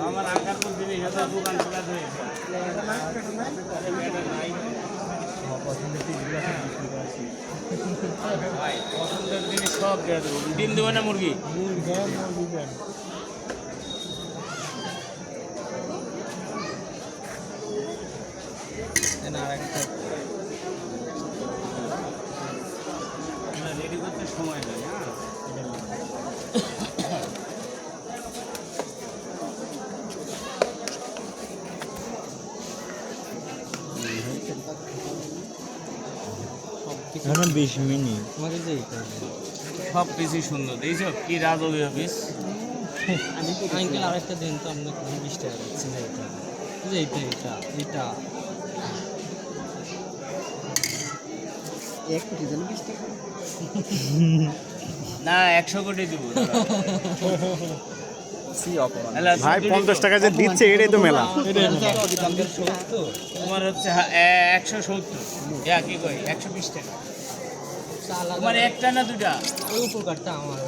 আমার আঁকার মধ্যে দোকান খোলা হয়েছে ভাই পছন্দের জিনিস সব দেওয়া দেবো। ডিম দেবো না মুরগি? রেডি করতে সময় নেই। হ্যাঁ 20 মিনিট সব কিছুই সুন্দর। এইসব কি রাজকীয় পিস। আঙ্কেল আরেকটা দিন তো আমরা 20 টাকা দিচ্ছি না এটা এইটা এটা এটা 1 কোটি দেন 20 টাকা না 100 কোটি দিব। ভাই 50 টাকা যে দিচ্ছে এটাই তো মেলা। তোমার হচ্ছে 170 কি কই 120 টাকা। তোমার একটা না দুটা? ওই উপকারটা আমার